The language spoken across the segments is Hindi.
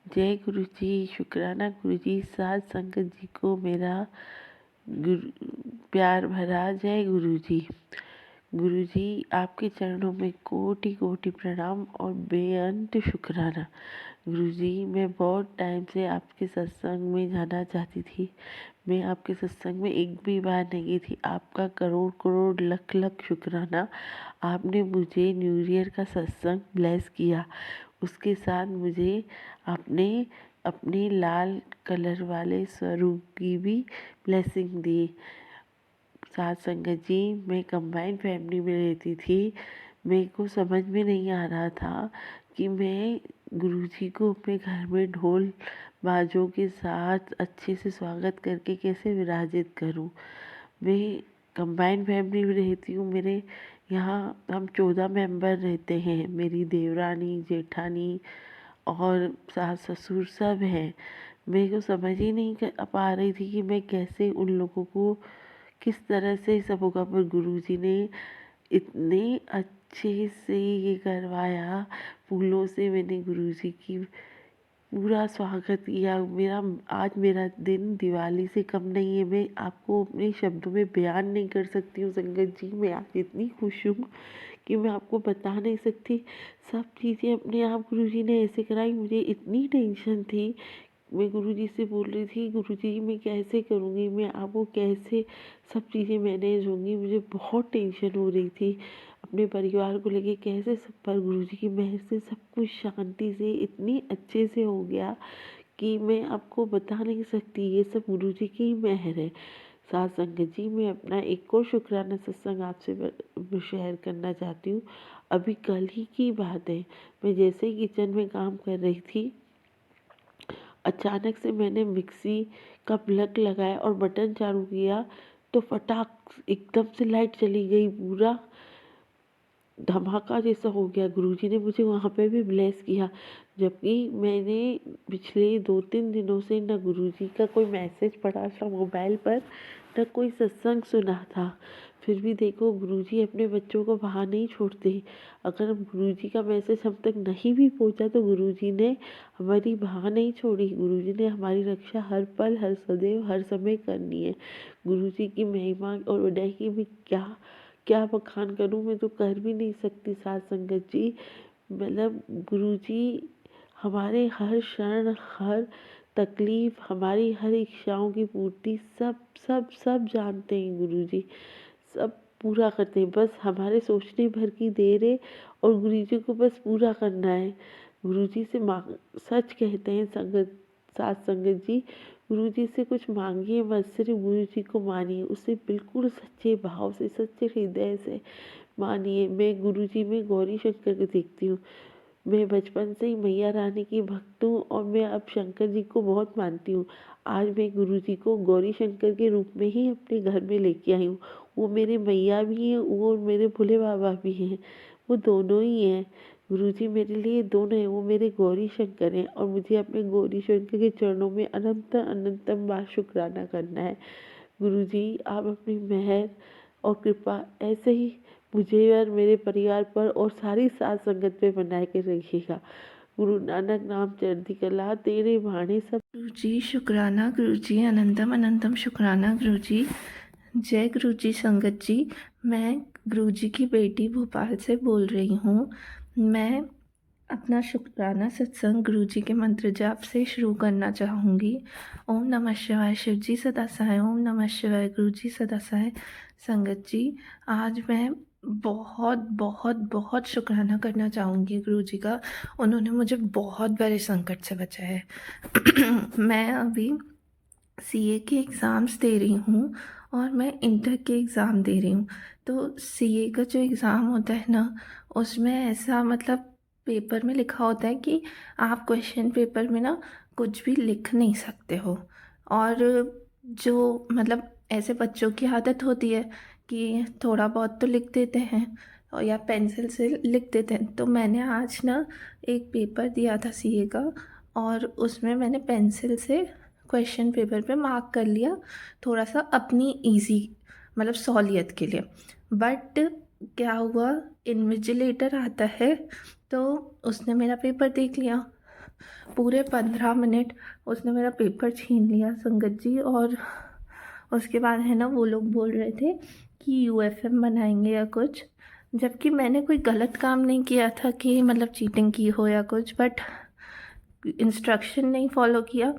जय गुरु जी। शुक्राना गुरु जी। साध संगत जी को मेरा प्यार भरा जय गुरु जी। गुरु जी आपके चरणों में कोटि कोटि प्रणाम और बेअंत शुक्राना। गुरु जी मैं बहुत टाइम से आपके सत्संग में जाना चाहती थी। मैं आपके सत्संग में एक भी बार नहीं गई थी। आपका करोड़ करोड़ लख लख शुक्राना। आपने मुझे न्यू ईयर का सत्संग ब्लेस किया। उसके साथ मुझे आपने अपने लाल कलर वाले स्वरूप की भी ब्लेसिंग दी। साथ संगत जी मैं कंबाइन फैमिली में रहती थी। मेरे को समझ में नहीं आ रहा था कि मैं गुरुजी को अपने घर में ढोल बाजों के साथ अच्छे से स्वागत करके कैसे विराजित करूं। मैं कंबाइन फैमिली में रहती हूँ। मेरे यहाँ हम 14 मेंबर रहते हैं। मेरी देवरानी, जेठानी और सास ससुर सब हैं। मेरे को समझ ही नहीं पा रही थी कि मैं कैसे उन लोगों को किस तरह से सब होगा। पर गुरुजी ने इतने अच्छे से ये करवाया। फूलों से मैंने गुरुजी की पूरा स्वागत किया। आज मेरा दिन दिवाली से कम नहीं है। मैं आपको अपने शब्दों में बयान नहीं कर सकती हूँ संगत जी। मैं आज इतनी खुश हूँ कि मैं आपको बता नहीं सकती। सब चीज़ें अपने आप गुरुजी ने ऐसे कराई। मुझे इतनी टेंशन थी। मैं गुरुजी से बोल रही थी, गुरुजी मैं कैसे करूँगी, मैं आपको कैसे सब चीज़ें मैनेज होंगी। मुझे बहुत टेंशन हो रही थी अपने परिवार को लेके कैसे सब। पर गुरुजी की मेहर से सब कुछ शांति से इतनी अच्छे से हो गया कि मैं आपको बता नहीं सकती। ये सब गुरुजी की ही मेहर है। साथ संगत जी मैं अपना एक और शुक्राना सत्संग आपसे शेयर करना चाहती हूँ। अभी कल ही की बात है। मैं जैसे ही किचन में काम कर रही थी, अचानक से मैंने मिक्सी का प्लग लगाया और बटन चालू किया तो फटाक एकदम से लाइट चली गई। पूरा धमाका जैसा हो गया। गुरुजी ने मुझे वहाँ पे भी ब्लेस किया। जबकि मैंने पिछले 2-3 दिनों से न गुरुजी का कोई मैसेज पढ़ा था मोबाइल पर, न कोई सत्संग सुना था। फिर भी देखो गुरुजी अपने बच्चों को बाहर नहीं छोड़ते। अगर गुरुजी का मैसेज हम तक नहीं भी पहुँचा तो गुरुजी ने हमारी बाह नहीं छोड़ी। गुरुजी ने हमारी रक्षा हर पल, हर सदैव, हर समय करनी है। गुरुजी की महिमा और वडा की भी क्या क्या बखान करूँ। मैं तो कर भी नहीं सकती साथ संगत जी। मतलब गुरुजी हमारे हर क्षण, हर तकलीफ, हमारी हर इच्छाओं की पूर्ति सब सब सब जानते हैं। गुरुजी सब पूरा करते हैं। बस हमारे सोचने भर की देर है और गुरुजी को बस पूरा करना है। गुरुजी से मांग सच कहते हैं संगत, साथ संगत जी, गुरुजी से कुछ मांगिए मत, सिर्फ गुरुजी को मानिए। उसे बिल्कुल सच्चे भाव से, सच्चे हृदय से मानिए। मैं गुरुजी में गौरी शंकर को देखती हूँ। मैं बचपन से ही मैया रानी की भक्त हूँ और मैं अब शंकर जी को बहुत मानती हूँ। आज मैं गुरुजी को गौरी शंकर के रूप में ही अपने घर में लेके आई हूँ। वो मेरे मैया भी हैं, वो मेरे भोले बाबा भी हैं। वो दोनों ही हैं। गुरुजी मेरे लिए दोनों हैं। वो मेरे गौरी शंकर हैं और मुझे अपने गौरी शंकर के चरणों में अनंत अनंतम बार शुक्राना करना है। गुरुजी आप अपनी मेहर और कृपा ऐसे ही मुझे और मेरे परिवार पर और सारी साथ संगत पे बनाए के रखिएगा। गुरु नानक नाम चढ़ती कला तेरे भाणे सब। गुरु जी शुक्राना। गुरु जी अनंतम अनंतम शुक्राना। गुरु जी जय गुरु जी। संगत जी मैं गुरु जी की बेटी भोपाल से बोल रही हूँ। मैं अपना शुक्राना सत्संग गुरु जी के मंत्र जाप से शुरू करना चाहूँगी। ओम नमः शिवाय। शिव जी सदा सहाय। ओम नमः शिवाय। गुरु जी सदा सहाय। संगत जी आज मैं बहुत बहुत बहुत शुक्राना करना चाहूँगी गुरु जी का। उन्होंने मुझे बहुत बड़े संकट से बचाया है। मैं अभी सीए के एग्ज़ाम्स दे रही हूँ और मैं इंटर के एग्ज़ाम दे रही हूँ। तो सीए का जो एग्ज़ाम होता है ना, उसमें ऐसा मतलब पेपर में लिखा होता है कि आप क्वेश्चन पेपर में ना कुछ भी लिख नहीं सकते हो। और जो मतलब ऐसे बच्चों की आदत होती है कि थोड़ा बहुत तो लिख देते हैं और या पेंसिल से लिख देते हैं। तो मैंने आज ना एक पेपर दिया था सीए का और उसमें मैंने पेंसिल से क्वेश्चन पेपर पे मार्क कर लिया, थोड़ा सा अपनी इजी मतलब सहूलियत के लिए। बट क्या हुआ, इन्विजिलेटर आता है तो उसने मेरा पेपर देख लिया पूरे 15 मिनट उसने मेरा पेपर छीन लिया संगत जी। और उसके बाद है ना वो लोग बोल रहे थे कि यूएफएम बनाएंगे या कुछ, जबकि मैंने कोई गलत काम नहीं किया था कि मतलब चीटिंग की हो या कुछ, बट इंस्ट्रक्शन नहीं फॉलो किया,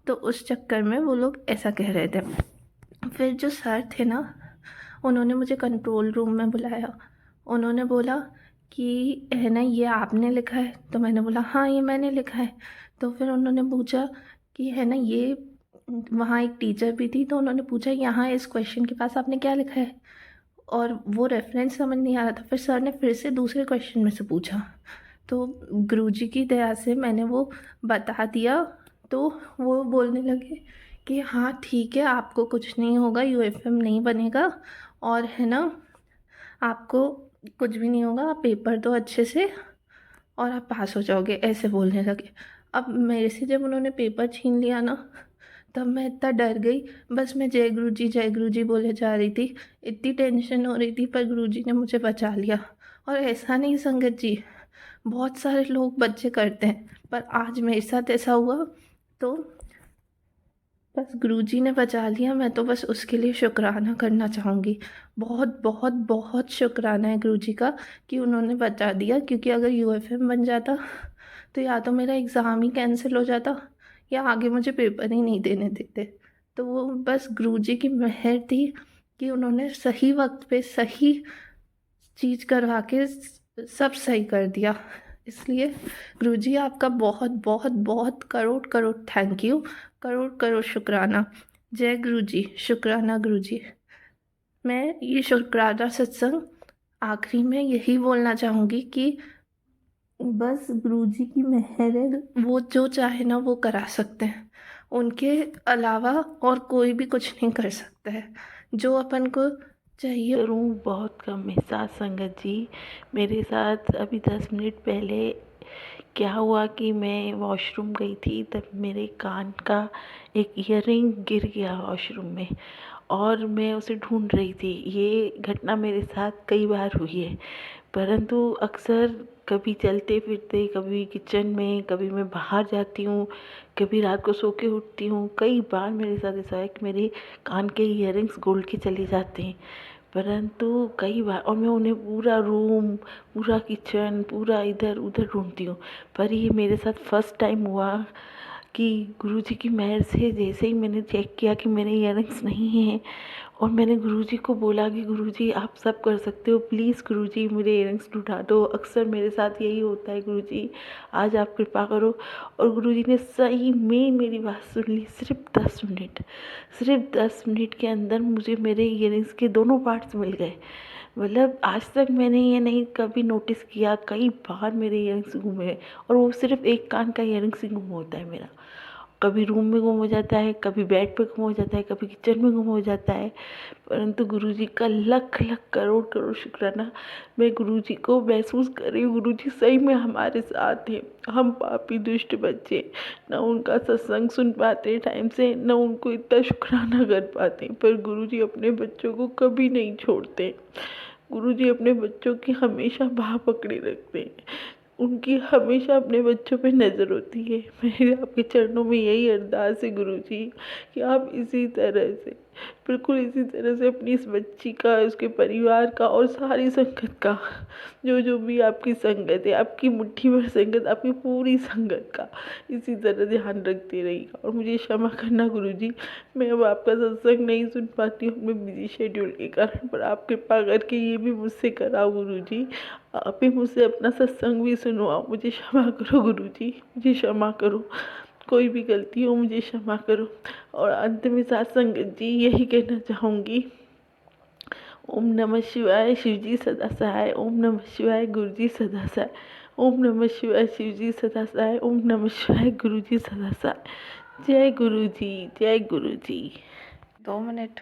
तो उस चक्कर में वो लोग ऐसा कह रहे थे। फिर जो सर थे ना, उन्होंने मुझे कंट्रोल रूम में बुलाया। उन्होंने बोला कि है ना ये आपने लिखा है? तो मैंने बोला हाँ ये मैंने लिखा है। तो फिर उन्होंने पूछा कि है ना ये, वहाँ एक टीचर भी थी, तो उन्होंने पूछा यहाँ इस क्वेश्चन के पास आपने क्या लिखा है? और वो रेफरेंस समझ नहीं आ रहा था। फिर सर ने फिर से दूसरे क्वेश्चन में से पूछा, तो गुरुजी की दया से मैंने वो बता दिया। तो वो बोलने लगे कि हाँ ठीक है, आपको कुछ नहीं होगा, यूएफएम नहीं बनेगा, और है ना आपको कुछ भी नहीं होगा, आप पेपर दो अच्छे से और आप पास हो जाओगे, ऐसे बोलने लगे। अब मेरे से जब उन्होंने पेपर छीन लिया ना, तब मैं इतना डर गई, बस मैं जय गुरु जी बोले जा रही थी। इतनी टेंशन हो रही थी, पर गुरु जी ने मुझे बचा लिया। और ऐसा नहीं संगत जी, बहुत सारे लोग बच्चे करते हैं, पर आज मेरे साथ ऐसा हुआ, तो बस गुरुजी ने बचा लिया। मैं तो बस उसके लिए शुक्राना करना चाहूँगी। बहुत बहुत बहुत शुक्राना है गुरुजी का कि उन्होंने बचा दिया, क्योंकि अगर यूएफएम बन जाता तो या तो मेरा एग्ज़ाम ही कैंसिल हो जाता या आगे मुझे पेपर ही नहीं देने देते। तो वो बस गुरुजी की मेहर थी कि उन्होंने सही वक्त पे सही चीज़ करवा के सब सही कर दिया। इसलिए गुरुजी आपका बहुत बहुत बहुत करोड़ करोड़ थैंक यू, करोड़ करोड़ शुक्राना। जय गुरुजी, शुक्राना गुरुजी। मैं ये शुक्राना सत्संग आखिरी में यही बोलना चाहूँगी कि बस गुरुजी की मेहर है, वो जो चाहे ना वो करा सकते हैं। उनके अलावा और कोई भी कुछ नहीं कर सकता है, जो अपन को चाहिए। करूँ बहुत कम है साथ संगत जी। मेरे साथ अभी 10 मिनट पहले क्या हुआ कि मैं वॉशरूम गई थी, तब मेरे कान का एक ईयरिंग गिर गया वॉशरूम में और मैं उसे ढूंढ रही थी। ये घटना मेरे साथ कई बार हुई है, परंतु अक्सर कभी चलते फिरते, कभी किचन में, कभी मैं बाहर जाती हूँ, कभी रात को सो के उठती हूँ। कई बार मेरे साथ ऐसा है कि मेरे कान के ईयरिंग्स गोल्ड के चले जाते हैं, परंतु कई बार, और मैं उन्हें पूरा रूम, पूरा किचन, पूरा इधर उधर ढूंढती हूँ। पर ये मेरे साथ फर्स्ट टाइम हुआ कि गुरुजी की मेहर से जैसे ही मैंने चेक किया कि मेरे ईयरिंग्स नहीं हैं, और मैंने गुरुजी को बोला कि गुरुजी आप सब कर सकते हो, प्लीज़ गुरुजी मेरे ईयरिंग्स ढूंढा दो। अक्सर मेरे साथ यही होता है, गुरुजी आज आप कृपा करो। और गुरुजी ने सही में मेरी बात सुन ली। सिर्फ 10 मिनट के अंदर मुझे मेरे ईयरिंग्स के दोनों पार्ट्स मिल गए। मतलब आज तक मैंने ये नहीं कभी नोटिस किया, कई बार मेरे ईयरिंग्स गुम है, और वो सिर्फ एक कान का ईयरिंग्स ही गुम होता है मेरा। कभी रूम में गुम हो जाता है, कभी बेड पे गुम हो जाता है, कभी किचन में गुम हो जाता है। परंतु गुरुजी का लख लख करोड़ करोड़ शुक्राना। मैं गुरुजी को महसूस कर रही हूँ, गुरुजी सही में हमारे साथ हैं। हम पापी दुष्ट बच्चे ना उनका सत्संग सुन पाते टाइम से, ना उनको इतना शुक्राना कर पाते, पर गुरुजी अपने बच्चों को कभी नहीं छोड़ते। गुरुजी अपने बच्चों की हमेशा बाह पकड़े रखते हैं, उनकी हमेशा अपने बच्चों पे नज़र होती है। मेरे आपके चरणों में यही अरदास है गुरुजी कि आप इसी तरह से, बिल्कुल इसी तरह से अपनी इस बच्ची का, उसके परिवार का और सारी संगत का, जो जो भी आपकी संगत है, आपकी मुट्ठी भर संगत, आपकी पूरी संगत का इसी तरह ध्यान रखते रहिएगा। और मुझे क्षमा करना गुरुजी, मैं अब आपका सत्संग नहीं सुन पाती हूँ अपने बिजी शेड्यूल के कारण, पर आप कृपा करके ये भी मुझसे कराओ गुरुजी, आप ही मुझसे अपना सत्संग भी सुनवाओ। मुझे क्षमा करो गुरुजी, मुझे क्षमा करो, कोई भी गलती हो मुझे क्षमा करो। और अंत में साथ संगत जी यही कहना चाहूँगी, ओम नमः शिवाय, शिवजी सदा सहाय। ओम नमः शिवाय, गुरुजी सदा सहाय। ओम नमः शिवाय, शिवजी सदा सहाय। ओम नमः शिवाय, गुरुजी सदा सहाय। जय गुरुजी, जय गुरुजी। 2 मिनट।